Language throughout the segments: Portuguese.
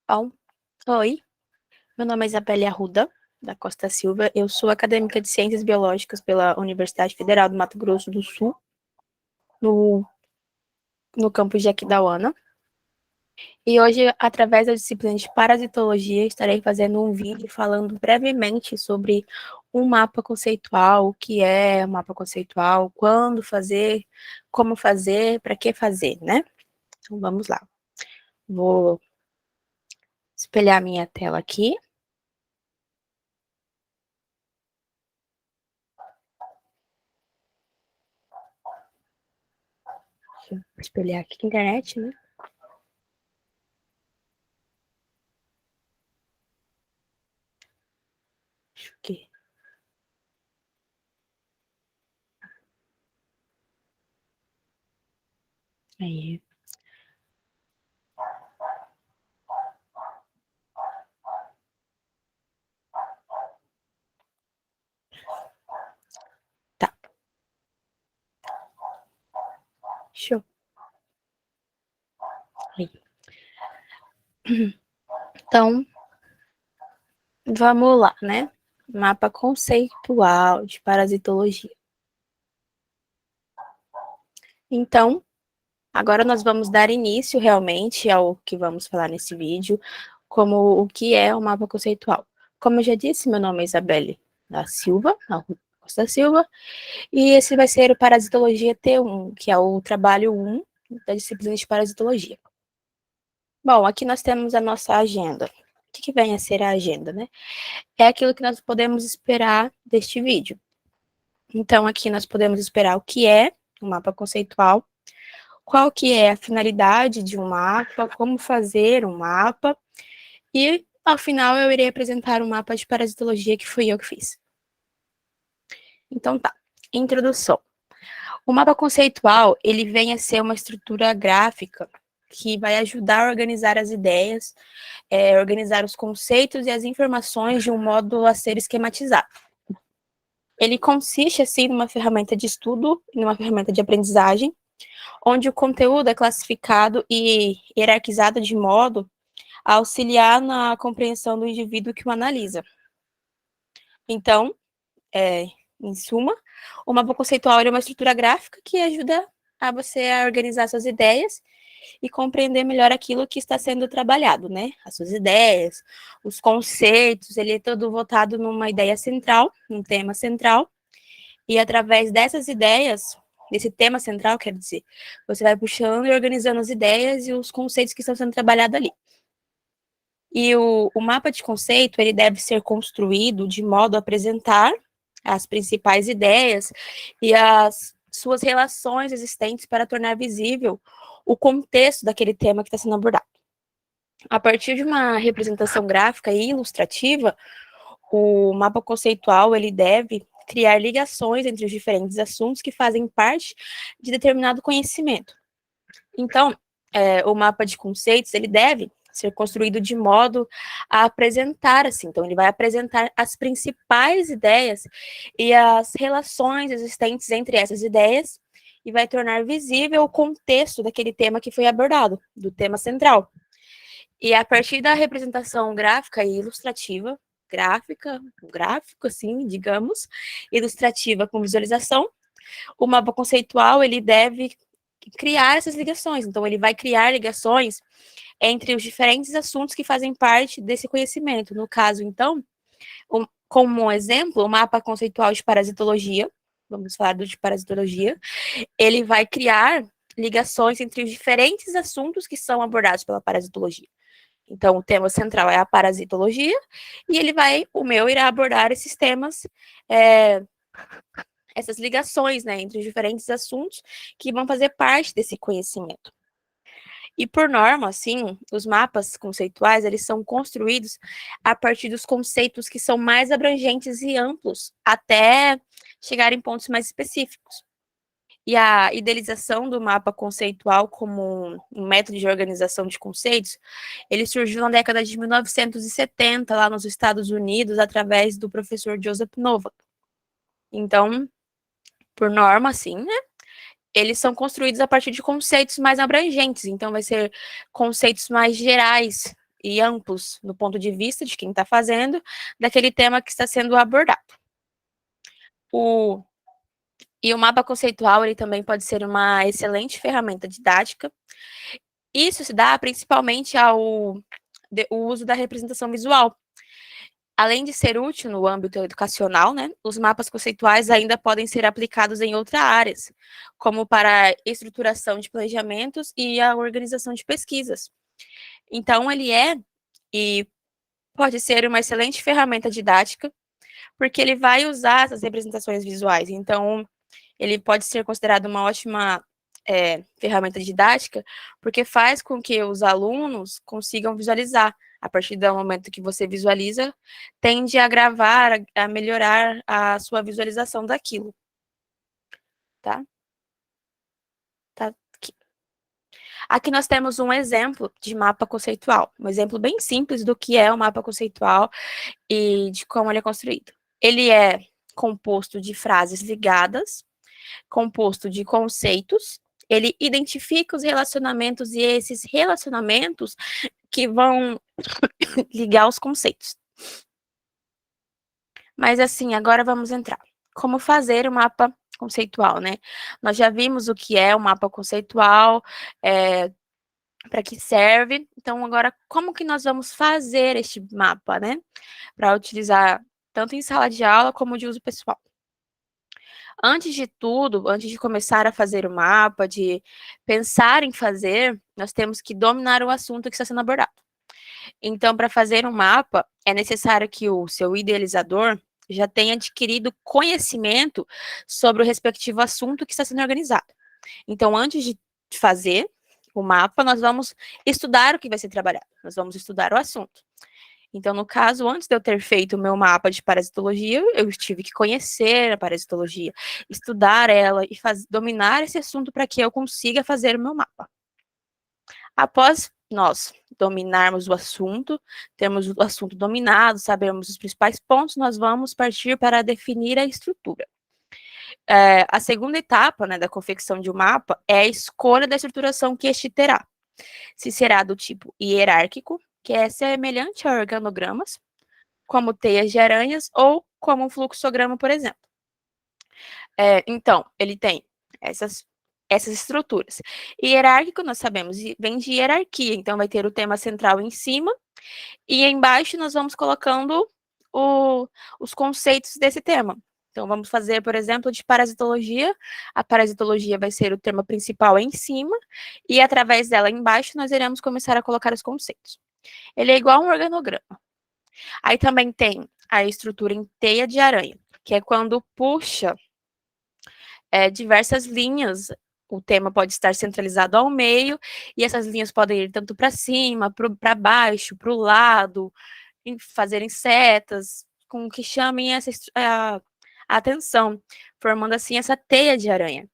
Bom, oi, meu nome é Isabelle Arruda, da Costa Silva. Eu sou acadêmica de Ciências Biológicas pela Universidade Federal do Mato Grosso do Sul, no, no campus de Aquidauana. E hoje, através da disciplina de Parasitologia, estarei fazendo um vídeo falando brevemente sobre um mapa conceitual, o que é um mapa conceitual, quando fazer, como fazer, para que fazer, né? Então, vamos lá. Vou espelhar minha tela aqui. Deixa eu espelhar aqui na internet, né? Acho que aí. Tá. Show. Aí. Então, vamos lá, né? Mapa conceitual de parasitologia. Então, agora nós vamos dar início realmente ao que vamos falar nesse vídeo, como o que é o mapa conceitual. Como eu já disse, meu nome é Isabelle da Silva, Costa Silva, e esse vai ser o Parasitologia T1, que é o trabalho 1 da disciplina de parasitologia. Bom, aqui nós temos a nossa agenda. O que vem a ser a agenda, né? É aquilo que nós podemos esperar deste vídeo. Então, aqui nós podemos esperar o que é um mapa conceitual, qual que é a finalidade de um mapa, como fazer um mapa, e, ao final, eu irei apresentar um mapa de parasitologia que fui eu que fiz. Então, tá. Introdução. O mapa conceitual, ele vem a ser uma estrutura gráfica que vai ajudar a organizar as ideias, organizar os conceitos e as informações de um modo a ser esquematizado. Ele consiste, assim, numa ferramenta de estudo, numa ferramenta de aprendizagem, onde o conteúdo é classificado e hierarquizado de modo a auxiliar na compreensão do indivíduo que o analisa. Então, em suma, o mapa conceitual é uma estrutura gráfica que ajuda a você a organizar suas ideias e compreender melhor aquilo que está sendo trabalhado, né? As suas ideias, os conceitos, ele é todo voltado numa ideia central, num tema central, e através dessas ideias, desse tema central, quer dizer, você vai puxando e organizando as ideias e os conceitos que estão sendo trabalhados ali. E o mapa de conceito, ele deve ser construído de modo a apresentar as principais ideias e as suas relações existentes para tornar visível o contexto daquele tema que está sendo abordado. A partir de uma representação gráfica e ilustrativa, o mapa conceitual, ele deve criar ligações entre os diferentes assuntos que fazem parte de determinado conhecimento. Então, o mapa de conceitos, ele deve ser construído de modo a apresentar, assim, então ele vai apresentar as principais ideias e as relações existentes entre essas ideias e vai tornar visível o contexto daquele tema que foi abordado, do tema central. E a partir da representação gráfica e ilustrativa, gráfico, assim, digamos, ilustrativa com visualização, o mapa conceitual, ele deve criar essas ligações. Então, ele vai criar ligações entre os diferentes assuntos que fazem parte desse conhecimento. No caso, então, como um exemplo, o mapa conceitual de parasitologia, vamos falar do de parasitologia, ele vai criar ligações entre os diferentes assuntos que são abordados pela parasitologia. Então, o tema central é a parasitologia, e o meu irá abordar esses temas, essas ligações, né, entre os diferentes assuntos que vão fazer parte desse conhecimento. E por norma, assim, os mapas conceituais, eles são construídos a partir dos conceitos que são mais abrangentes e amplos, até chegar em pontos mais específicos. E a idealização do mapa conceitual como um método de organização de conceitos, ele surgiu na década de 1970, lá nos Estados Unidos, através do professor Joseph Novak. Então, por norma, assim, né, eles são construídos a partir de conceitos mais abrangentes, então vai ser conceitos mais gerais, e amplos no ponto de vista de quem está fazendo, daquele tema que está sendo abordado. E o mapa conceitual, ele também pode ser uma excelente ferramenta didática. Isso se dá principalmente o uso da representação visual. Além de ser útil no âmbito educacional, né, os mapas conceituais ainda podem ser aplicados em outras áreas, como para a estruturação de planejamentos e a organização de pesquisas. Então, ele e pode ser uma excelente ferramenta didática, porque ele vai usar essas representações visuais. Então, ele pode ser considerado uma ótima ferramenta didática, porque faz com que os alunos consigam visualizar. A partir do momento que você visualiza, tende a gravar, a melhorar a sua visualização daquilo. Tá? Tá aqui. Aqui nós temos um exemplo de mapa conceitual, um exemplo bem simples do que é o mapa conceitual e de como ele é construído. Ele é composto de frases ligadas, composto de conceitos, ele identifica os relacionamentos e esses relacionamentos que vão ligar os conceitos. Mas assim, agora vamos entrar. Como fazer o mapa conceitual, né? Nós já vimos o que é o mapa conceitual, para que serve. Então, agora, como que nós vamos fazer este mapa, né? Para utilizar tanto em sala de aula como de uso pessoal. Antes de tudo, antes de começar a fazer o mapa, de pensar em fazer, nós temos que dominar o assunto que está sendo abordado. Então, para fazer um mapa, é necessário que o seu idealizador já tenha adquirido conhecimento sobre o respectivo assunto que está sendo organizado. Então, antes de fazer o mapa, nós vamos estudar o que vai ser trabalhado, nós vamos estudar o assunto. Então, no caso, antes de eu ter feito o meu mapa de parasitologia, eu tive que conhecer a parasitologia, estudar ela e dominar esse assunto para que eu consiga fazer o meu mapa. Após nós dominarmos o assunto, temos o assunto dominado, sabemos os principais pontos, nós vamos partir para definir a estrutura. A segunda etapa, né, da confecção de um mapa é a escolha da estruturação que este terá. Se será do tipo hierárquico, que é semelhante a organogramas, como teias de aranhas ou como um fluxograma, por exemplo. Então, ele tem essas estruturas. Hierárquico, nós sabemos, vem de hierarquia, então vai ter o tema central em cima, e embaixo nós vamos colocando os conceitos desse tema. Então, vamos fazer, por exemplo, de parasitologia. A parasitologia vai ser o tema principal em cima, e através dela embaixo nós iremos começar a colocar os conceitos. Ele é igual a um organograma. Aí também tem a estrutura em teia de aranha, que é quando puxa diversas linhas. O tema pode estar centralizado ao meio, e essas linhas podem ir tanto para cima, para baixo, para o lado, fazerem setas, com que chamem a atenção, formando assim essa teia de aranha.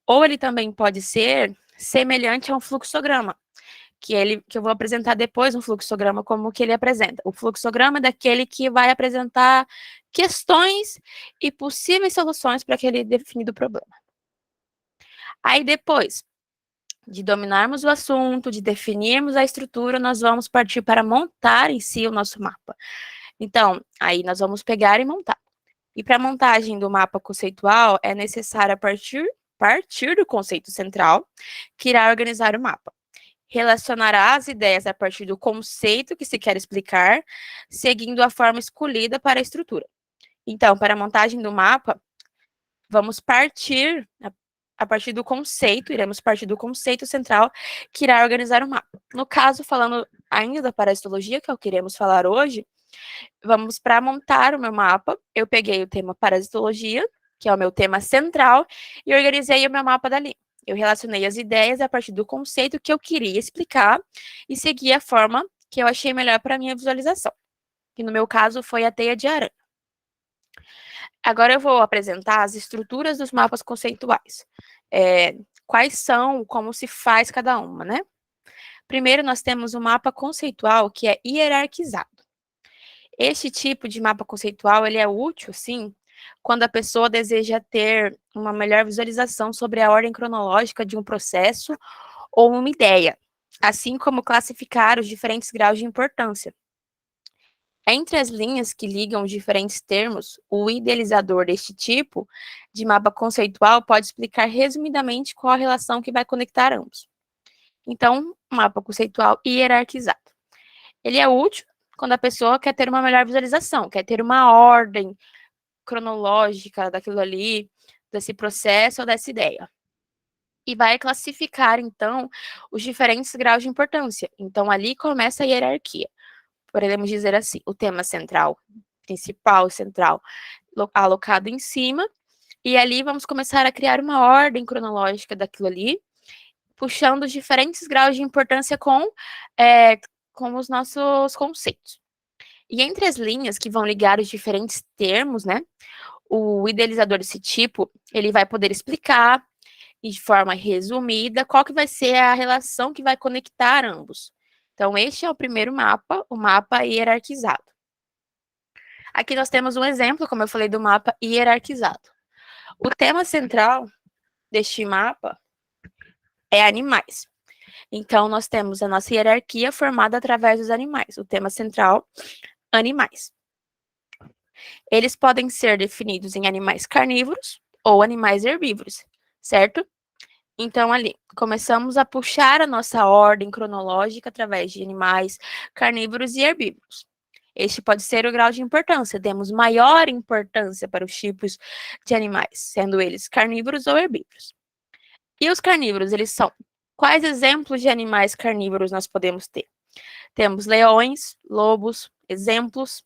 Ou ele também pode ser semelhante a um fluxograma, que eu vou apresentar depois um fluxograma, como que ele apresenta. O fluxograma é daquele que vai apresentar questões e possíveis soluções para aquele definido problema. Aí depois de dominarmos o assunto, de definirmos a estrutura, nós vamos partir para montar em si o nosso mapa. Então, aí nós vamos pegar e montar. E para a montagem do mapa conceitual, é necessário partir do conceito central, que irá organizar o mapa. Relacionará as ideias a partir do conceito que se quer explicar, seguindo a forma escolhida para a estrutura. Então, para a montagem do mapa, vamos partir a partir do conceito, iremos partir do conceito central que irá organizar o mapa. No caso, falando ainda da parasitologia, que é o que iremos falar hoje, vamos para montar o meu mapa. Eu peguei o tema parasitologia, que é o meu tema central, e organizei o meu mapa dali. Eu relacionei as ideias a partir do conceito que eu queria explicar e segui a forma que eu achei melhor para a minha visualização, que no meu caso foi a teia de aranha. Agora eu vou apresentar as estruturas dos mapas conceituais. Quais são, como se faz cada uma, né? Primeiro, nós temos o mapa conceitual, que é hierarquizado. Este tipo de mapa conceitual, ele é útil, sim, quando a pessoa deseja ter uma melhor visualização sobre a ordem cronológica de um processo ou uma ideia. assim como classificar os diferentes graus de importância. Entre as linhas que ligam os diferentes termos, o idealizador deste tipo de mapa conceitual pode explicar resumidamente qual a relação que vai conectar ambos. Então, mapa conceitual hierarquizado. Ele é útil quando a pessoa quer ter uma melhor visualização, quer ter uma ordem cronológica daquilo ali, desse processo ou dessa ideia. E vai classificar, então, os diferentes graus de importância. Então, ali começa a hierarquia. Podemos dizer assim, o tema central, principal, central, alocado em cima, e ali vamos começar a criar uma ordem cronológica daquilo ali, puxando os diferentes graus de importância com os nossos conceitos. E entre as linhas que vão ligar os diferentes termos, né, o idealizador desse tipo, ele vai poder explicar, de forma resumida, qual que vai ser a relação que vai conectar ambos. Então, este é o primeiro mapa, o mapa hierarquizado. Aqui nós temos um exemplo, como eu falei, do mapa hierarquizado. O tema central deste mapa é animais. Então, nós temos a nossa hierarquia formada através dos animais. O tema central, animais. Eles podem ser definidos em animais carnívoros ou animais herbívoros, certo? Então, ali, começamos a puxar a nossa ordem cronológica através de animais carnívoros e herbívoros. Este pode ser o grau de importância. Demos maior importância para os tipos de animais, sendo eles carnívoros ou herbívoros. E os carnívoros, eles são? Quais exemplos de animais carnívoros nós podemos ter? Temos leões, lobos, exemplos.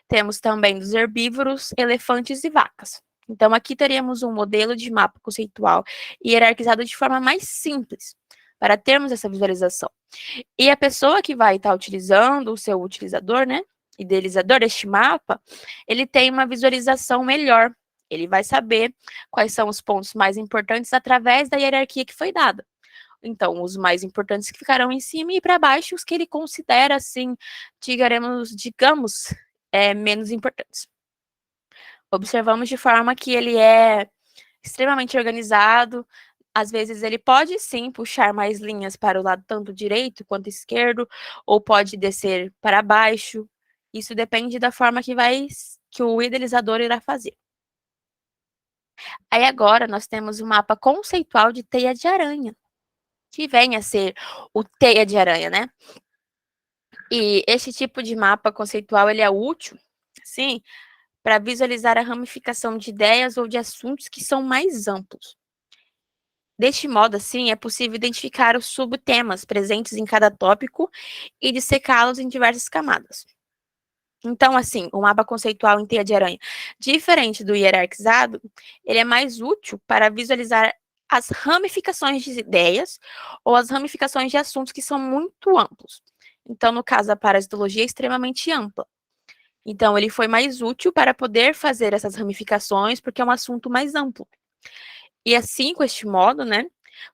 Temos também dos herbívoros, elefantes e vacas. Então, aqui teríamos um modelo de mapa conceitual hierarquizado de forma mais simples, para termos essa visualização. E a pessoa que vai estar utilizando, o seu utilizador, né, idealizador deste mapa, ele tem uma visualização melhor. Ele vai saber quais são os pontos mais importantes através da hierarquia que foi dada. Então, os mais importantes que ficarão em cima e para baixo, os que ele considera, assim, digamos, menos importantes. Observamos de forma que ele é extremamente organizado. Às vezes ele pode sim puxar mais linhas para o lado tanto direito quanto esquerdo, ou pode descer para baixo. Isso depende da forma que o idealizador irá fazer. Aí agora nós temos o mapa conceitual de teia de aranha, que vem a ser o teia de aranha, né? E esse tipo de mapa conceitual ele é útil, sim, para visualizar a ramificação de ideias ou de assuntos que são mais amplos. Deste modo, assim, é possível identificar os subtemas presentes em cada tópico e dissecá-los em diversas camadas. Então, assim, o mapa conceitual em teia de aranha, diferente do hierarquizado, ele é mais útil para visualizar as ramificações de ideias ou as ramificações de assuntos que são muito amplos. Então, no caso, a parasitologia é extremamente ampla. Então, ele foi mais útil para poder fazer essas ramificações, porque é um assunto mais amplo. E assim, com este modo, né,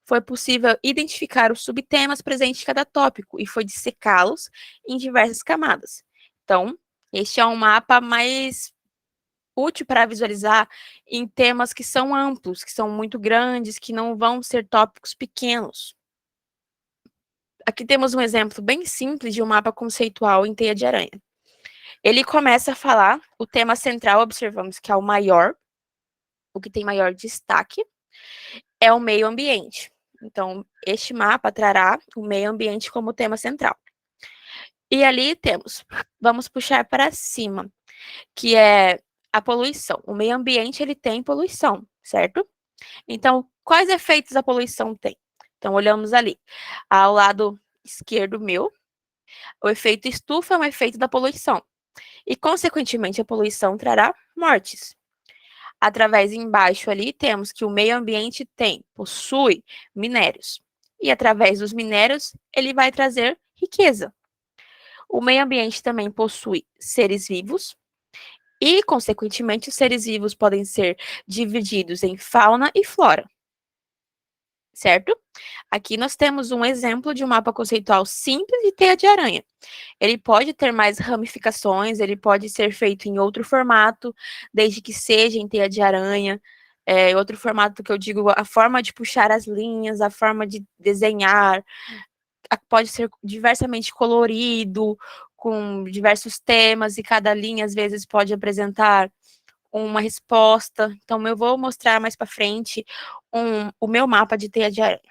foi possível identificar os subtemas presentes em cada tópico e foi dissecá-los em diversas camadas. Então, este é um mapa mais útil para visualizar em temas que são amplos, que são muito grandes, que não vão ser tópicos pequenos. Aqui temos um exemplo bem simples de um mapa conceitual em teia de aranha. Ele começa a falar, o tema central, observamos que é o maior, o que tem maior destaque, é o meio ambiente. Então, este mapa trará o meio ambiente como tema central. E ali temos, vamos puxar para cima, que é a poluição. O meio ambiente, ele tem poluição, certo? Então, quais efeitos a poluição tem? Então, olhamos ali, ao lado esquerdo meu, o efeito estufa é um efeito da poluição. E, consequentemente, a poluição trará mortes. Através embaixo ali, temos que o meio ambiente possui minérios. E através dos minérios, ele vai trazer riqueza. O meio ambiente também possui seres vivos. E, consequentemente, os seres vivos podem ser divididos em fauna e flora. Certo? Aqui nós temos um exemplo de um mapa conceitual simples de teia de aranha. Ele pode ter mais ramificações, ele pode ser feito em outro formato, desde que seja em teia de aranha. Outro formato que eu digo, a forma de puxar as linhas, a forma de desenhar, pode ser diversamente colorido, com diversos temas, e cada linha, às vezes, pode apresentar uma resposta. Então, eu vou mostrar mais para frente o meu mapa de teia de aranha.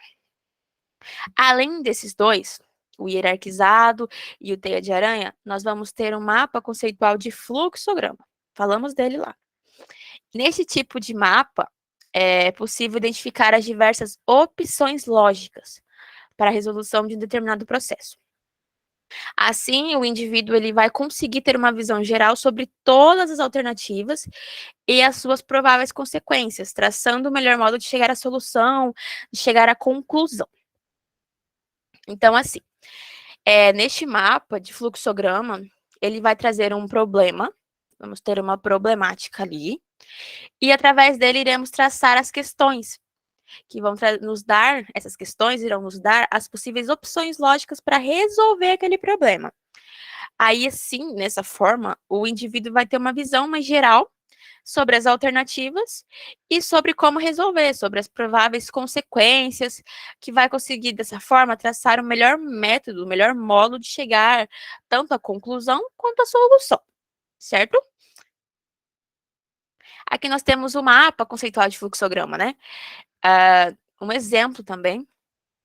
Além desses dois, o hierarquizado e o teia de aranha, nós vamos ter um mapa conceitual de fluxograma. Falamos dele lá. Nesse tipo de mapa, é possível identificar as diversas opções lógicas para a resolução de um determinado processo. Assim, o indivíduo ele vai conseguir ter uma visão geral sobre todas as alternativas e as suas prováveis consequências, traçando o melhor modo de chegar à solução, de chegar à conclusão. Então, assim, neste mapa de fluxograma, ele vai trazer um problema, vamos ter uma problemática ali, e através dele iremos traçar as questões, que vão nos dar, essas questões irão nos dar as possíveis opções lógicas para resolver aquele problema. Aí, assim, nessa forma, o indivíduo vai ter uma visão mais geral sobre as alternativas e sobre como resolver, sobre as prováveis consequências, que vai conseguir, dessa forma, traçar o melhor método, o melhor modo de chegar tanto à conclusão quanto à solução, certo? Aqui nós temos o mapa conceitual de fluxograma, né? Um exemplo também,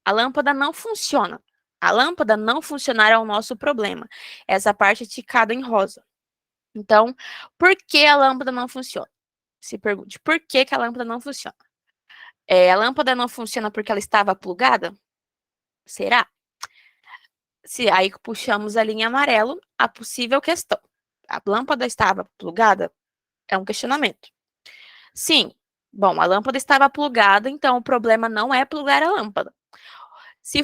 a lâmpada não funciona. A lâmpada não funcionar é o nosso problema. Essa parte é ticada em rosa. Então, por que a lâmpada não funciona? Se pergunte, por que a lâmpada não funciona? A lâmpada não funciona porque ela estava plugada? Será? Se aí puxamos a linha amarelo, a possível questão. A lâmpada estava plugada? É um questionamento. Sim. Bom, a lâmpada estava plugada, então o problema não é plugar a lâmpada. Se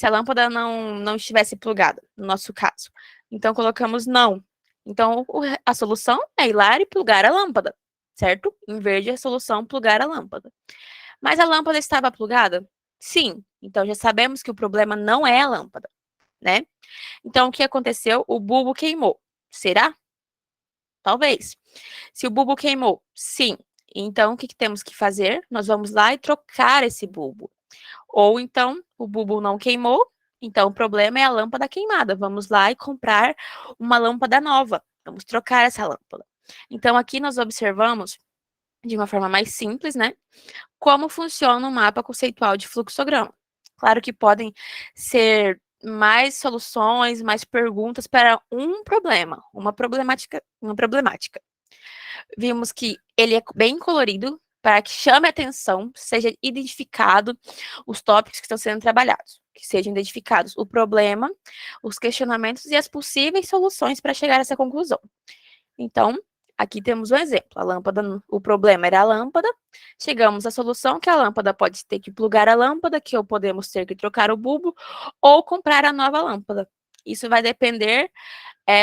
a lâmpada não estivesse plugada, no nosso caso, então colocamos não. Então, a solução é ir lá e plugar a lâmpada, certo? Em verde, a solução plugar a lâmpada. Mas a lâmpada estava plugada? Sim. Então, já sabemos que o problema não é a lâmpada, né? Então, o que aconteceu? O bulbo queimou. Será? Talvez. Se o bulbo queimou, sim. Então, o que temos que fazer? Nós vamos lá e trocar esse bulbo. Ou então, o bulbo não queimou, então o problema é a lâmpada queimada. Vamos lá e comprar uma lâmpada nova. Vamos trocar essa lâmpada. Então, aqui nós observamos, de uma forma mais simples, né, como funciona o mapa conceitual de fluxograma. Claro que podem ser mais soluções, mais perguntas para um problema, uma problemática. Vimos que ele é bem colorido, para que chame a atenção, seja identificado os tópicos que estão sendo trabalhados, que sejam identificados o problema, os questionamentos e as possíveis soluções para chegar a essa conclusão. Então, aqui temos um exemplo. A lâmpada, o problema era a lâmpada, chegamos à solução que a lâmpada pode ter que plugar a lâmpada, que ou podemos ter que trocar o bulbo, ou comprar a nova lâmpada. Isso vai depender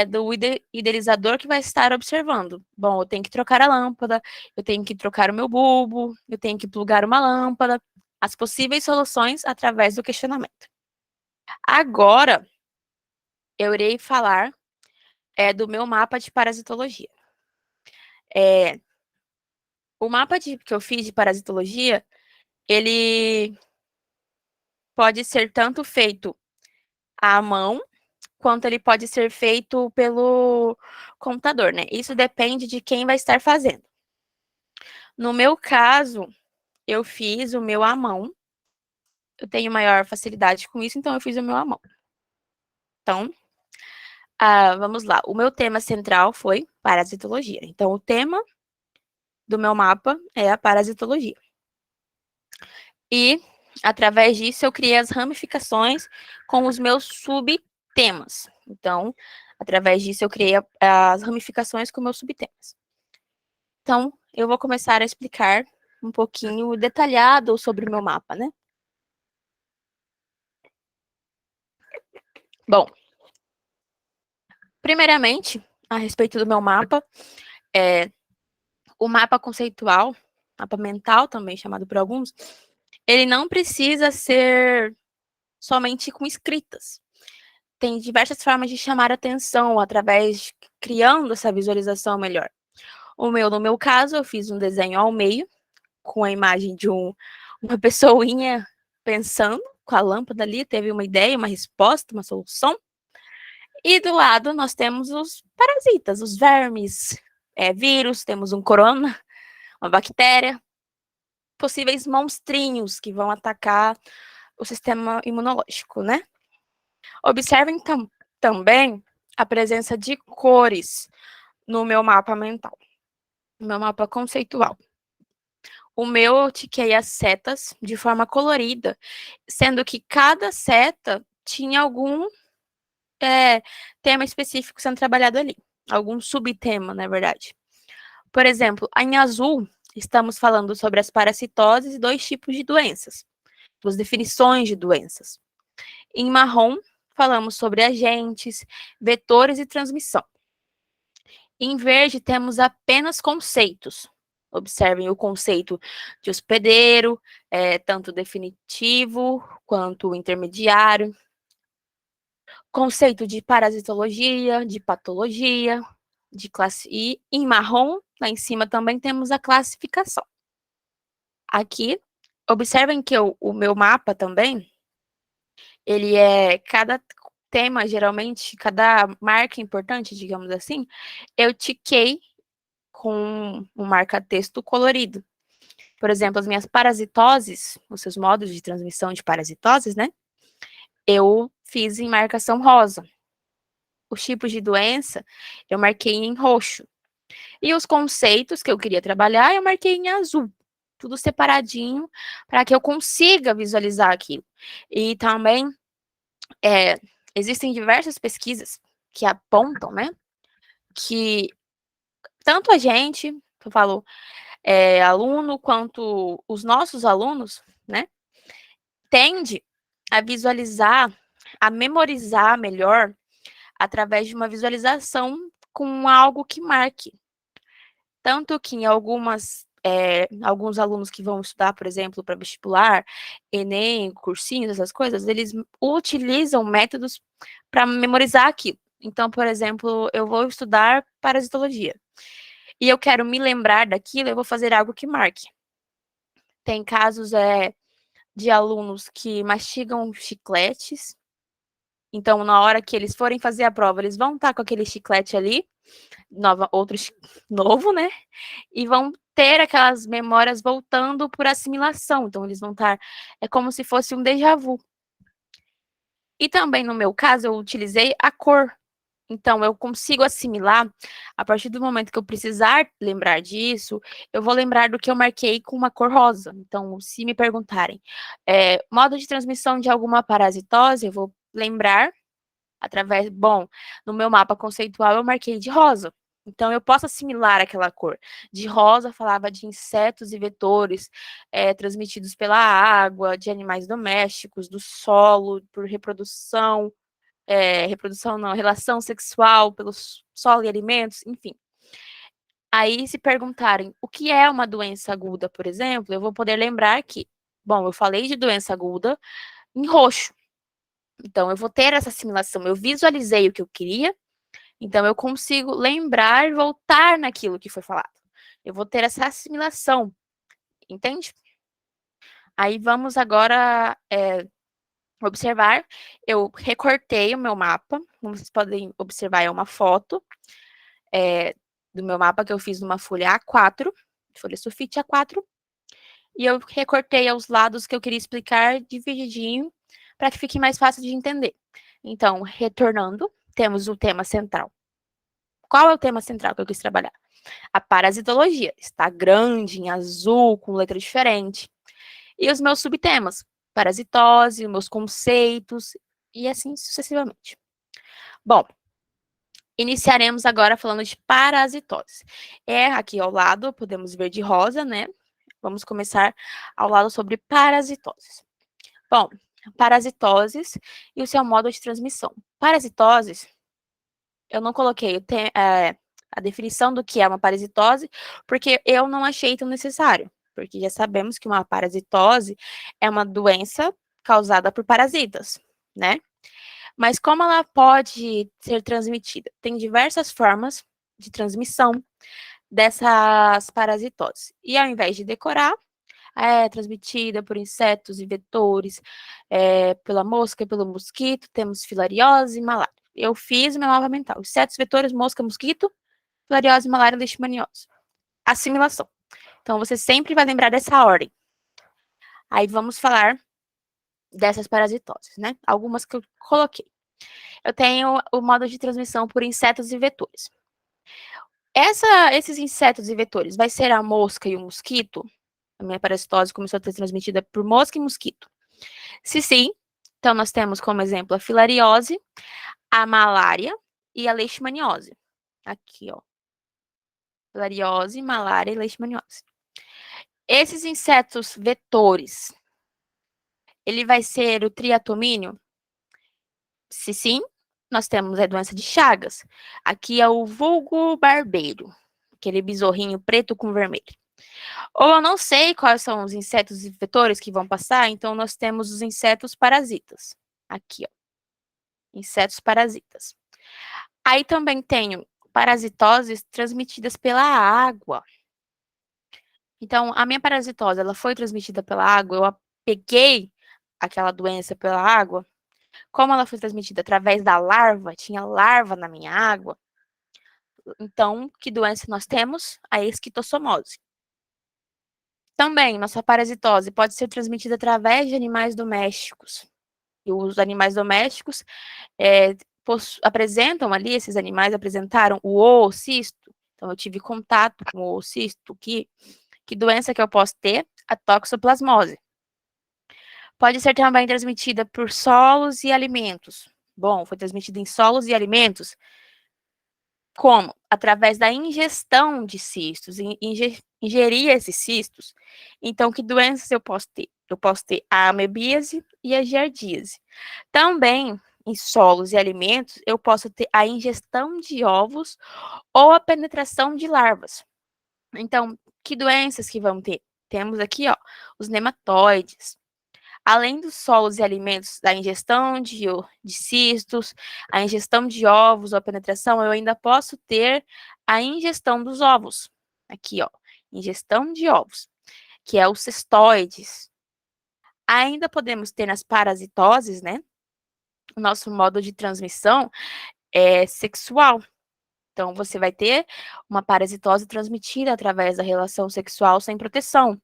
do idealizador que vai estar observando. Bom, eu tenho que trocar a lâmpada, eu tenho que trocar o meu bulbo, eu tenho que plugar uma lâmpada, as possíveis soluções através do questionamento. Agora, eu irei falar do meu mapa de parasitologia. O mapa que eu fiz de parasitologia, ele pode ser tanto feito à mão, quanto ele pode ser feito pelo computador, né? Isso depende de quem vai estar fazendo. No meu caso, eu fiz o meu à mão. Eu tenho maior facilidade com isso, então eu fiz o meu à mão. Então, vamos lá. O meu tema central foi parasitologia. Então, o tema do meu mapa é a parasitologia. E, através disso, eu criei as ramificações com os meus subtemas. Então, através disso, eu criei as ramificações com meus subtemas. Então, eu vou começar a explicar um pouquinho detalhado sobre o meu mapa, né? Bom, primeiramente, a respeito do meu mapa, o mapa conceitual, mapa mental também chamado por alguns, ele não precisa ser somente com escritas. Tem diversas formas de chamar atenção através criando essa visualização melhor. No meu caso, eu fiz um desenho ao meio com a imagem de uma pessoinha pensando, com a lâmpada ali, teve uma ideia, uma resposta, uma solução. E do lado nós temos os parasitas, os vermes, vírus, temos um corona, uma bactéria, possíveis monstrinhos que vão atacar o sistema imunológico, né? Observem também a presença de cores no meu mapa mental, no meu mapa conceitual. O meu eu tiquei as setas de forma colorida, sendo que cada seta tinha algum tema específico sendo trabalhado ali, algum subtema, na verdade. Por exemplo, em azul, estamos falando sobre as parasitoses e 2 tipos de doenças, 2 definições de doenças. Em marrom, falamos sobre agentes, vetores e transmissão. Em verde, temos apenas conceitos. Observem o conceito de hospedeiro, tanto definitivo quanto intermediário. Conceito de parasitologia, de patologia, de classe. E em marrom, lá em cima também temos a classificação. Aqui, observem que o meu mapa também, ele cada tema, geralmente, cada marca importante, digamos assim, eu tiquei com um marca-texto colorido. Por exemplo, as minhas parasitoses, os seus modos de transmissão de parasitoses, né? Eu fiz em marcação rosa. Os tipos de doença, eu marquei em roxo. E os conceitos que eu queria trabalhar, eu marquei em azul. Tudo separadinho, para que eu consiga visualizar aquilo. E também, existem diversas pesquisas que apontam, né, que tanto a gente, que eu falo, aluno, quanto os nossos alunos, né, tende a visualizar, a memorizar melhor através de uma visualização com algo que marque. Tanto que em alguns alunos que vão estudar, por exemplo, para vestibular, Enem, cursinhos, essas coisas, eles utilizam métodos para memorizar aquilo. Então, por exemplo, eu vou estudar parasitologia e eu quero me lembrar daquilo, eu vou fazer algo que marque. Tem casos de alunos que mastigam chicletes, então na hora que eles forem fazer a prova, eles vão estar com aquele chiclete ali, novo, né? E vão ter aquelas memórias voltando por assimilação. Então, eles vão estar. É como se fosse um déjà vu. E também, no meu caso, eu utilizei a cor. Então, eu consigo assimilar, a partir do momento que eu precisar lembrar disso, eu vou lembrar do que eu marquei com uma cor rosa. Então, se me perguntarem, modo de transmissão de alguma parasitose, eu vou lembrar bom, no meu mapa conceitual eu marquei de rosa. Então, eu posso assimilar aquela cor. De rosa, falava de insetos e vetores transmitidos pela água, de animais domésticos, do solo, por reprodução, reprodução não, relação sexual, pelo solo e alimentos, enfim. Aí, se perguntarem o que é uma doença aguda, por exemplo, eu vou poder lembrar que, bom, eu falei de doença aguda em roxo. Então, eu vou ter essa assimilação, eu visualizei o que eu queria, então eu consigo lembrar e voltar naquilo que foi falado. Eu vou ter essa assimilação, entende? Aí vamos agora observar, eu recortei o meu mapa, como vocês podem observar, é uma foto do meu mapa que eu fiz numa folha A4, folha sulfite A4, e eu recortei aos lados que eu queria explicar divididinho, para que fique mais fácil de entender. Então, retornando, temos o tema central. Qual é o tema central que eu quis trabalhar? A parasitologia. Está grande, em azul, com letra diferente. E os meus subtemas? Parasitose, meus conceitos, e assim sucessivamente. Bom, iniciaremos agora falando de parasitose. Aqui ao lado, podemos ver de rosa, né? Vamos começar ao lado sobre parasitoses. Bom, parasitoses e o seu modo de transmissão. Parasitoses, eu não coloquei a definição do que é uma parasitose, porque eu não achei tão necessário, porque já sabemos que uma parasitose é uma doença causada por parasitas, né? Mas como ela pode ser transmitida? Tem diversas formas de transmissão dessas parasitoses. E ao invés de decorar, É transmitida por insetos e vetores, pela mosca e pelo mosquito, temos filariose e malária. Eu fiz o meu mapa mental. Insetos, vetores, mosca, mosquito, filariose, malária, leishmaniose. Assimilação. Então, você sempre vai lembrar dessa ordem. Aí, vamos falar dessas parasitoses, né? Algumas que eu coloquei. Eu tenho o modo de transmissão por insetos e vetores. Esses insetos e vetores, vai ser a mosca e o mosquito? A minha parasitose começou a ser transmitida por mosca e mosquito. Se sim, então nós temos como exemplo a filariose, a malária e a leishmaniose. Aqui, ó. Filariose, malária e leishmaniose. Esses insetos vetores, ele vai ser o triatomínio? Se sim, nós temos a doença de Chagas. Aqui é o vulgo barbeiro, aquele besorrinho preto com vermelho. Ou eu não sei quais são os insetos e vetores que vão passar, então nós temos os insetos parasitas. Aqui, ó. Insetos parasitas. Aí também tenho parasitoses transmitidas pela água. Então, a minha parasitose, ela foi transmitida pela água, eu peguei aquela doença pela água. Como ela foi transmitida através da larva, tinha larva na minha água. Então, que doença nós temos? A esquistossomose. Também, nossa parasitose pode ser transmitida através de animais domésticos. E os animais domésticos apresentam ali, esses animais apresentaram o oocisto. Então, eu tive contato com o oocisto. Que doença que eu posso ter? A toxoplasmose. Pode ser também transmitida por solos e alimentos. Bom, foi transmitida em solos e alimentos. Como? Através da ingestão de cistos, ingerir esses cistos. Então, que doenças eu posso ter? Eu posso ter a amebíase e a giardíase. Também, em solos e alimentos, eu posso ter a ingestão de ovos ou a penetração de larvas. Então, que doenças que vão ter? Temos aqui, ó, os nematóides. Além dos solos e alimentos, da ingestão de cistos, a ingestão de ovos ou a penetração, eu ainda posso ter a ingestão dos ovos. Aqui, ó, ingestão de ovos, que é os cestoides. Ainda podemos ter nas parasitoses, né? O nosso modo de transmissão é sexual. Então, você vai ter uma parasitose transmitida através da relação sexual sem proteção,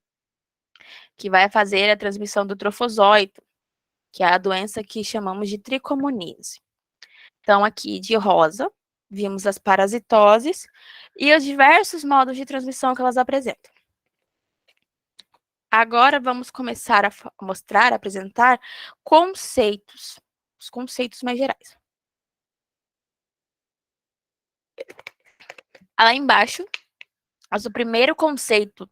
que vai fazer a transmissão do trofozoito, que é a doença que chamamos de tricomonise. Então, aqui de rosa, vimos as parasitoses e os diversos modos de transmissão que elas apresentam. Agora vamos começar a mostrar, apresentar conceitos, os conceitos mais gerais. Lá embaixo, mas o primeiro conceito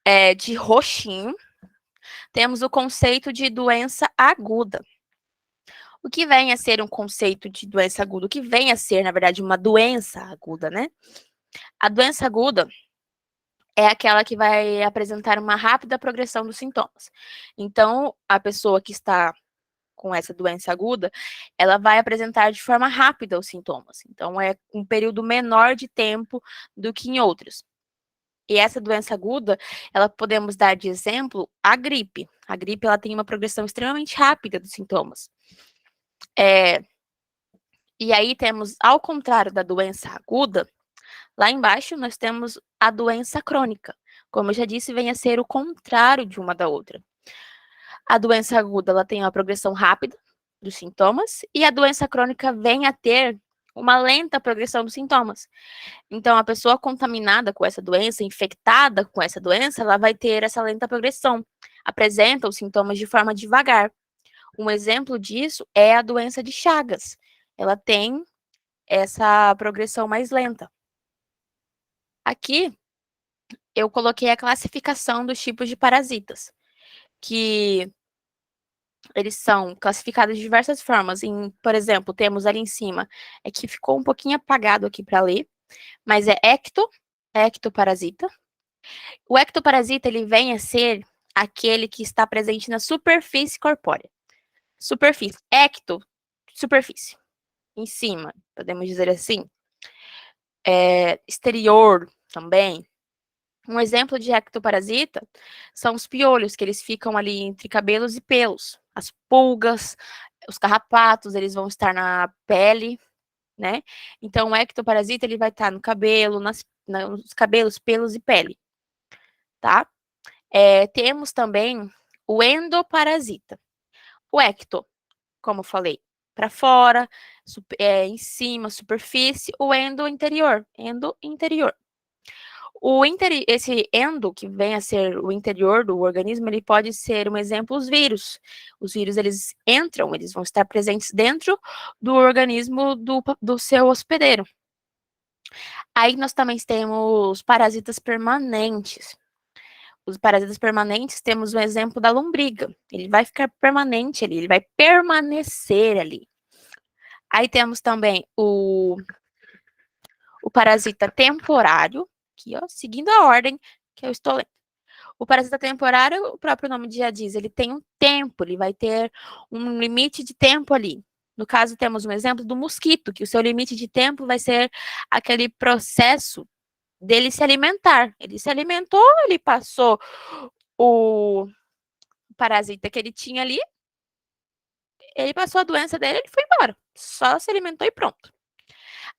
é de roxinho, temos o conceito de doença aguda. O que vem a ser um conceito de doença aguda? O que vem a ser, na verdade, uma doença aguda, né? A doença aguda é aquela que vai apresentar uma rápida progressão dos sintomas. Então, a pessoa que está com essa doença aguda, ela vai apresentar de forma rápida os sintomas. Então, é um período menor de tempo do que em outros. E essa doença aguda, ela podemos dar de exemplo a gripe. A gripe, ela tem uma progressão extremamente rápida dos sintomas. E aí temos, ao contrário da doença aguda, lá embaixo nós temos a doença crônica. Como eu já disse, vem a ser o contrário de uma da outra. A doença aguda, ela tem uma progressão rápida dos sintomas, e a doença crônica vem a ter uma lenta progressão dos sintomas. Então, a pessoa contaminada com essa doença, infectada com essa doença, ela vai ter essa lenta progressão. Apresenta os sintomas de forma devagar. Um exemplo disso é a doença de Chagas. Ela tem essa progressão mais lenta. Aqui, eu coloquei a classificação dos tipos de parasitas, que eles são classificados de diversas formas. Por exemplo, temos ali em cima, é que ficou um pouquinho apagado aqui para ler, mas é ectoparasita. O ectoparasita, ele vem a ser aquele que está presente na superfície corpórea. Superfície. Ecto, superfície. Em cima, podemos dizer assim. Exterior também. Um exemplo de ectoparasita são os piolhos, que eles ficam ali entre cabelos e pelos. As pulgas, os carrapatos, eles vão estar na pele, né? Então, o ectoparasita, ele vai estar no cabelo, nos cabelos, pelos e pele, tá? Temos também o endoparasita. O ecto, como eu falei, para fora, em cima, superfície, o endo interior, endo interior. Esse endo, que vem a ser o interior do organismo, ele pode ser um exemplo, os vírus. Os vírus, eles entram, eles vão estar presentes dentro do organismo do seu hospedeiro. Aí nós também temos parasitas permanentes. Os parasitas permanentes, temos um exemplo da lombriga. Ele vai ficar permanente ali, ele vai permanecer ali. Aí temos também o parasita temporário, aqui, ó, seguindo a ordem que eu estou lendo. O parasita temporário, o próprio nome já diz, ele tem um tempo, ele vai ter um limite de tempo ali. No caso, temos um exemplo do mosquito, que o seu limite de tempo vai ser aquele processo dele se alimentar. Ele se alimentou, ele passou o parasita que ele tinha ali, ele passou a doença dele, ele foi embora. Só se alimentou e pronto.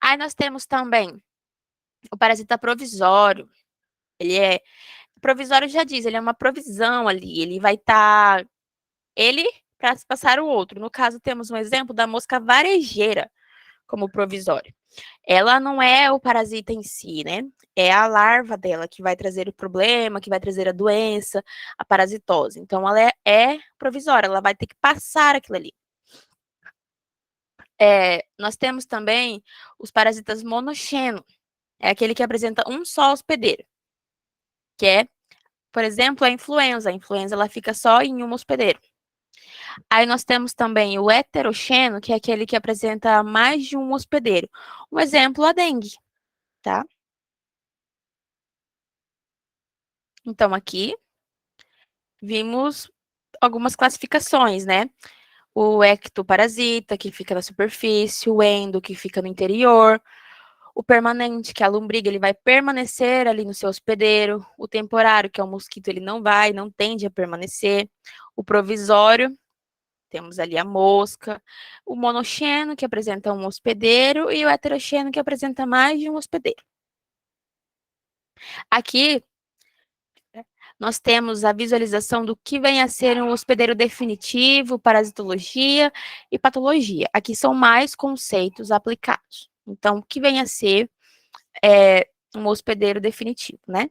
Aí nós temos também o parasita provisório. Ele é provisório, já diz, ele é uma provisão ali, ele vai estar ele para passar o outro. No caso, temos um exemplo da mosca varejeira como provisório. Ela não é o parasita em si, né? É a larva dela que vai trazer o problema, que vai trazer a doença, a parasitose. Então, ela é provisória, ela vai ter que passar aquilo ali. Nós temos também os parasitas monoxeno, é aquele que apresenta um só hospedeiro, que é, por exemplo, a influenza. A influenza, ela fica só em um hospedeiro. Aí nós temos também o heteroxeno, que é aquele que apresenta mais de um hospedeiro. Um exemplo, a dengue, tá? Então, aqui vimos algumas classificações, né? O ectoparasita, que fica na superfície, o endo, que fica no interior, o permanente, que é a lombriga, ele vai permanecer ali no seu hospedeiro, o temporário, que é o mosquito, ele não tende a permanecer, o provisório, temos ali a mosca, o monoxeno, que apresenta um hospedeiro, e o heteroxeno, que apresenta mais de um hospedeiro. Aqui, nós temos a visualização do que vem a ser um hospedeiro definitivo, parasitologia e patologia. Aqui são mais conceitos aplicados. Então, o que vem a ser um hospedeiro definitivo, né?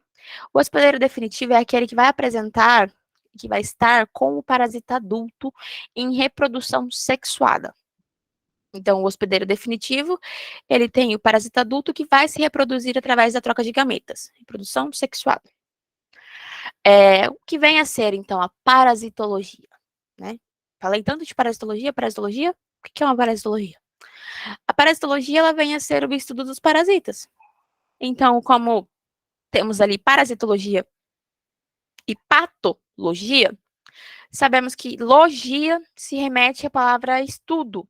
O hospedeiro definitivo é aquele que vai apresentar, que vai estar com o parasita adulto em reprodução sexuada. Então, o hospedeiro definitivo, ele tem o parasita adulto que vai se reproduzir através da troca de gametas, reprodução sexuada. O que vem a ser, então, a parasitologia, né? Falei tanto de parasitologia, o que é uma parasitologia? A parasitologia, ela vem a ser o estudo dos parasitas. Então, como temos ali parasitologia e patologia, sabemos que logia se remete à palavra estudo.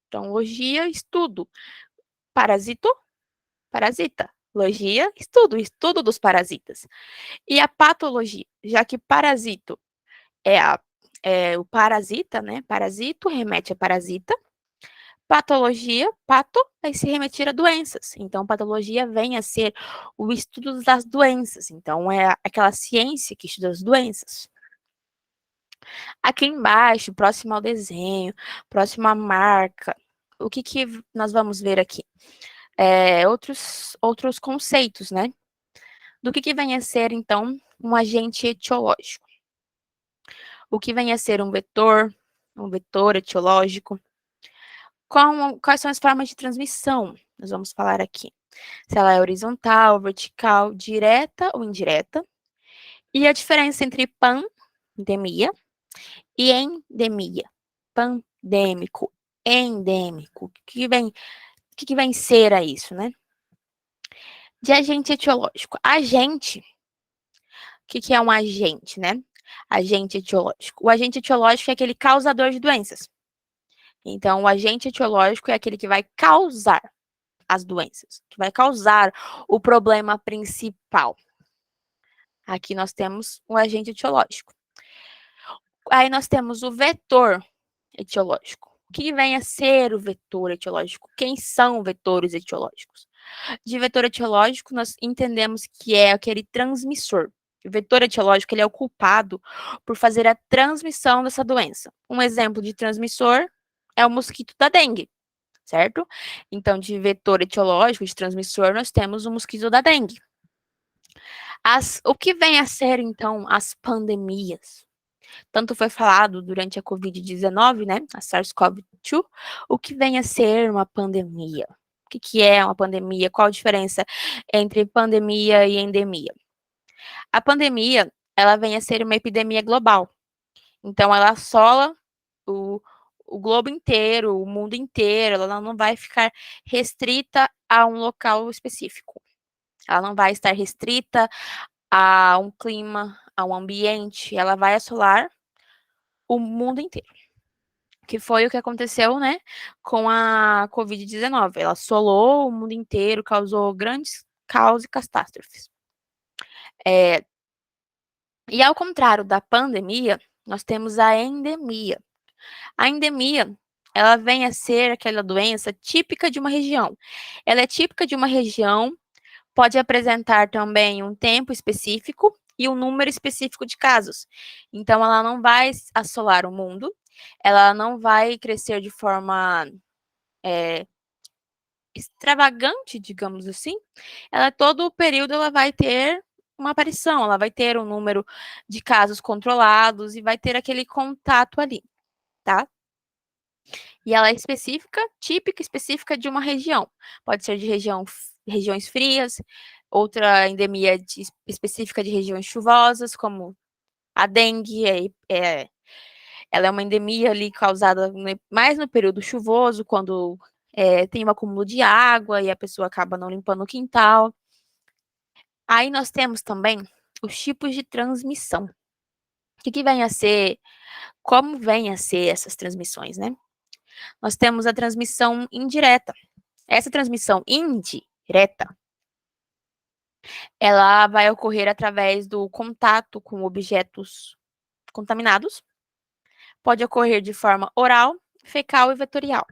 Então, logia, estudo. Parasito, parasita. Logia, estudo dos parasitas. E a patologia, já que parasito é o parasita, né? Parasito remete a parasita. Patologia, pato, vai se remeter a doenças. Então, patologia vem a ser o estudo das doenças. Então, é aquela ciência que estuda as doenças. Aqui embaixo, próximo ao desenho, próximo à marca, o que nós vamos ver aqui? Outros conceitos, né? Do que vem a ser, então, um agente etiológico. O que vem a ser um vetor etiológico. Quais são as formas de transmissão? Nós vamos falar aqui. Se ela é horizontal, vertical, direta ou indireta. E a diferença entre pandemia e endemia. Pandêmico, endêmico. O que vem ser a isso, né? De agente etiológico. Agente, o que é um agente, né? Agente etiológico. O agente etiológico é aquele causador de doenças. Então, o agente etiológico é aquele que vai causar as doenças, que vai causar o problema principal. Aqui nós temos o agente etiológico. Aí nós temos o vetor etiológico. O que vem a ser o vetor etiológico? Quem são vetores etiológicos? De vetor etiológico, nós entendemos que é aquele transmissor. O vetor etiológico ele é o culpado por fazer a transmissão dessa doença. Um exemplo de transmissor é o mosquito da dengue, certo? Então, de vetor etiológico, de transmissor, nós temos o mosquito da dengue. O que vem a ser, então, as pandemias? Tanto foi falado durante a Covid-19, né, a SARS-CoV-2, o que vem a ser uma pandemia. O que é uma pandemia? Qual a diferença entre pandemia e endemia? A pandemia, ela vem a ser uma epidemia global. Então, ela assola o, o globo inteiro, o mundo inteiro, ela não vai ficar restrita a um local específico. Ela não vai estar restrita a um clima, a um ambiente, ela vai assolar o mundo inteiro. Que foi o que aconteceu, né, com a Covid-19. Ela assolou o mundo inteiro, causou grandes caos e catástrofes. E ao contrário da pandemia, nós temos a endemia. A endemia, ela vem a ser aquela doença típica de uma região. Ela é típica de uma região, pode apresentar também um tempo específico e um número específico de casos. Então, ela não vai assolar o mundo, ela não vai crescer de forma extravagante, digamos assim. Ela todo o período ela vai ter uma aparição, ela vai ter um número de casos controlados e vai ter aquele contato ali, tá? E ela é específica, típica, específica de uma região. Pode ser de regiões frias, outra endemia específica de regiões chuvosas, como a dengue, ela é uma endemia ali causada mais no período chuvoso, quando tem um acúmulo de água e a pessoa acaba não limpando o quintal. Aí nós temos também os tipos de transmissão. O que vem a ser, como vem a ser essas transmissões, né? Nós temos a transmissão indireta. Essa transmissão indireta, ela vai ocorrer através do contato com objetos contaminados. Pode ocorrer de forma oral, fecal e vetorial.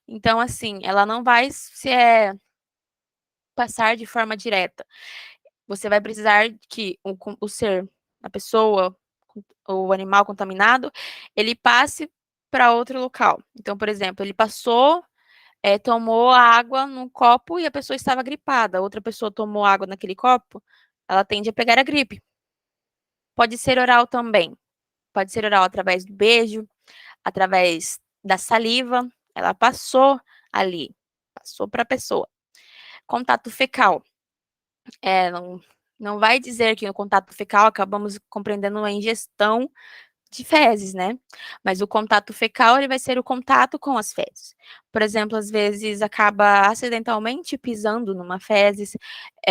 Então, assim, ela não vai passar de forma direta. Você vai precisar que o ser, a pessoa, o animal contaminado, ele passe para outro local. Então, por exemplo, ele passou, tomou a água num copo e a pessoa estava gripada. Outra pessoa tomou água naquele copo, ela tende a pegar a gripe. Pode ser oral também. Pode ser oral através do beijo, através da saliva. Ela passou ali, passou para a pessoa. Contato fecal. Não vai dizer que no contato fecal acabamos compreendendo uma ingestão de fezes, né? Mas o contato fecal, ele vai ser o contato com as fezes. Por exemplo, às vezes acaba acidentalmente pisando numa fezes,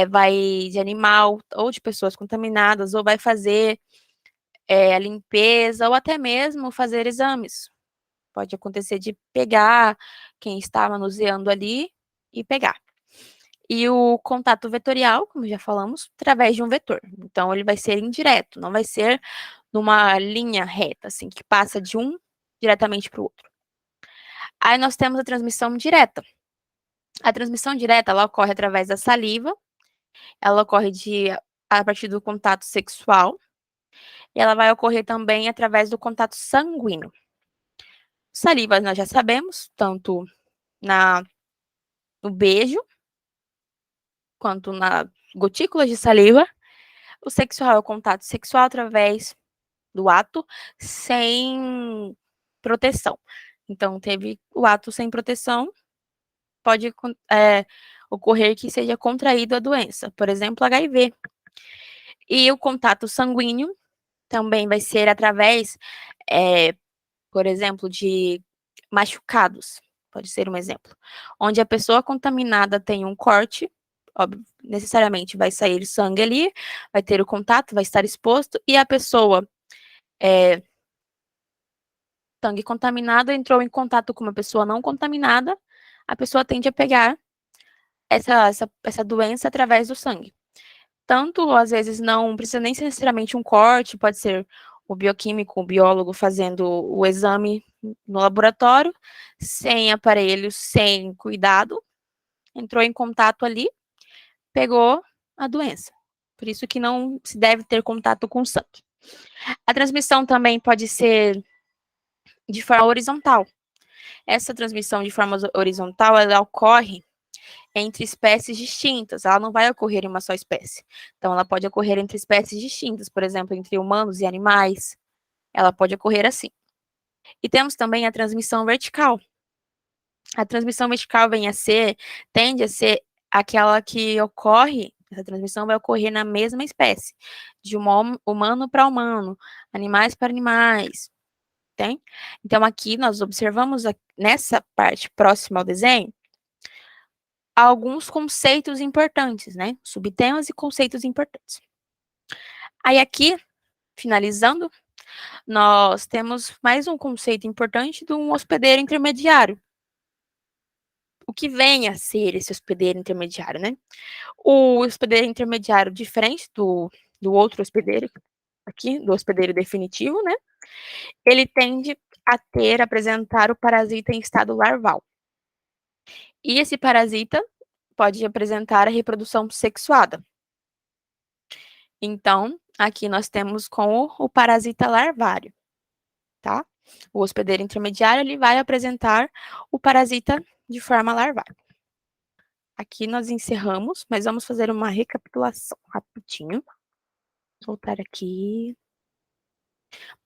vai de animal ou de pessoas contaminadas, ou vai fazer a limpeza, ou até mesmo fazer exames. Pode acontecer de pegar quem está manuseando ali e pegar. E o contato vetorial, como já falamos, através de um vetor. Então, ele vai ser indireto, não vai ser numa linha reta, assim, que passa de um diretamente para o outro. Aí nós temos a transmissão direta. A transmissão direta, ela ocorre através da saliva, ela ocorre a partir do contato sexual, e ela vai ocorrer também através do contato sanguíneo. Saliva, nós já sabemos, tanto no beijo, quanto na gotícula de saliva. O sexual é o contato sexual através do ato sem proteção. Então, teve o ato sem proteção, pode ocorrer que seja contraído a doença, por exemplo, HIV. E o contato sanguíneo também vai ser através, por exemplo, de machucados, pode ser um exemplo, onde a pessoa contaminada tem um corte, óbvio, necessariamente vai sair sangue ali, vai ter o contato, vai estar exposto, e a pessoa sangue contaminado entrou em contato com uma pessoa não contaminada, a pessoa tende a pegar essa doença através do sangue. Tanto, às vezes, não precisa nem ser necessariamente um corte, pode ser o bioquímico, o biólogo fazendo o exame no laboratório, sem aparelho, sem cuidado, entrou em contato ali, pegou a doença. Por isso que não se deve ter contato com o sangue. A transmissão também pode ser de forma horizontal. Essa transmissão de forma horizontal, ela ocorre entre espécies distintas, ela não vai ocorrer em uma só espécie. Então, ela pode ocorrer entre espécies distintas, por exemplo, entre humanos e animais, ela pode ocorrer assim. E temos também a transmissão vertical. A transmissão vertical tende a ser aquela que ocorre, essa transmissão vai ocorrer na mesma espécie, de humano para humano, animais para animais, tem? Então, aqui nós observamos, nessa parte próxima ao desenho, alguns conceitos importantes, né? Subtemas e conceitos importantes. Aí aqui, finalizando, nós temos mais um conceito importante de um hospedeiro intermediário. O que vem a ser esse hospedeiro intermediário, né? O hospedeiro intermediário, diferente do outro hospedeiro, aqui, do hospedeiro definitivo, né? Ele tende a apresentar o parasita em estado larval. E esse parasita pode apresentar a reprodução sexuada. Então, aqui nós temos com o parasita larvário, tá? O hospedeiro intermediário, ele vai apresentar o parasita de forma larvária. Aqui nós encerramos, mas vamos fazer uma recapitulação rapidinho. Vou voltar aqui.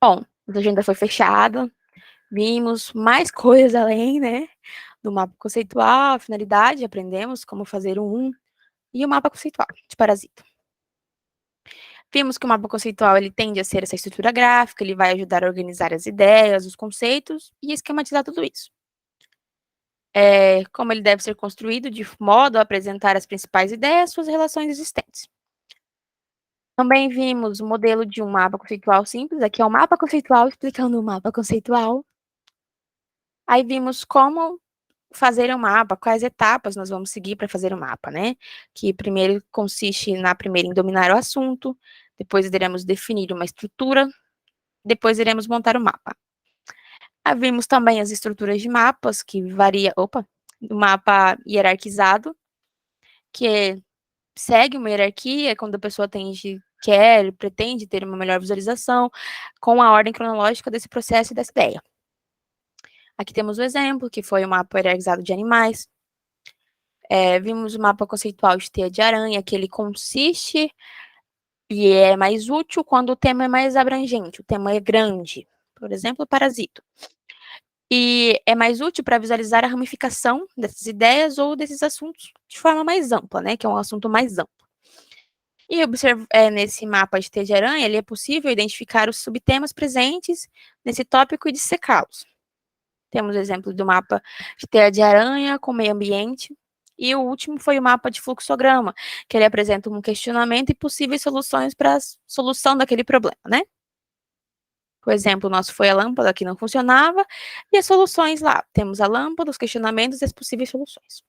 Bom, a agenda foi fechada, vimos mais coisas além, né, do mapa conceitual, finalidade, aprendemos como fazer e o mapa conceitual de parasita. Vimos que o mapa conceitual ele tende a ser essa estrutura gráfica, ele vai ajudar a organizar as ideias, os conceitos e esquematizar tudo isso. Como ele deve ser construído de modo a apresentar as principais ideias e suas relações existentes. Também vimos o modelo de um mapa conceitual simples, aqui é o mapa conceitual explicando o mapa conceitual. Aí vimos como fazer um mapa, quais etapas nós vamos seguir para fazer o mapa, né? Que primeiro consiste em dominar o assunto, depois iremos definir uma estrutura, depois iremos montar o mapa. Aí vimos também as estruturas de mapas, que varia, o mapa hierarquizado, que segue uma hierarquia, quando a pessoa pretende ter uma melhor visualização, com a ordem cronológica desse processo e dessa ideia. Aqui temos o exemplo, que foi o mapa hierarquizado de animais. Vimos o mapa conceitual de teia de aranha, que ele consiste e é mais útil quando o tema é mais abrangente, o tema é grande. Por exemplo, o parasito. E é mais útil para visualizar a ramificação dessas ideias ou desses assuntos de forma mais ampla, né? Que é um assunto mais amplo. E nesse mapa de teia de aranha, ele é possível identificar os subtemas presentes nesse tópico e dissecá-los. Temos o exemplo do mapa de teia de aranha com meio ambiente. E o último foi o mapa de fluxograma, que ele apresenta um questionamento e possíveis soluções para a solução daquele problema, né? O exemplo nosso foi a lâmpada que não funcionava, e as soluções lá. Temos a lâmpada, os questionamentos e as possíveis soluções.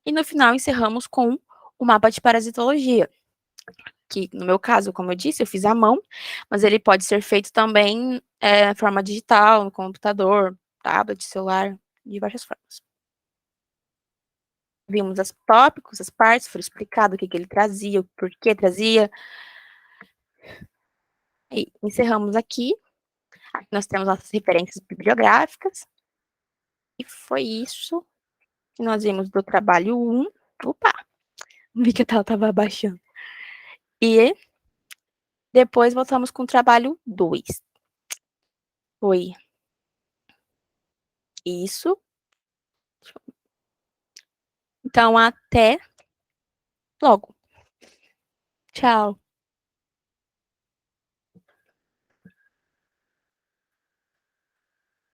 E no final encerramos com o mapa de parasitologia, que no meu caso, como eu disse, eu fiz à mão, mas ele pode ser feito também de forma digital, no computador, tablet, celular, de diversas formas. Vimos os tópicos, as partes, foi explicado o que ele trazia, o porquê trazia. E encerramos aqui. Aqui nós temos nossas referências bibliográficas. E foi isso que nós vimos do trabalho 1. Opa! Vi que a tela estava abaixando. E depois voltamos com o trabalho 2. Foi isso. Então, até logo. Tchau.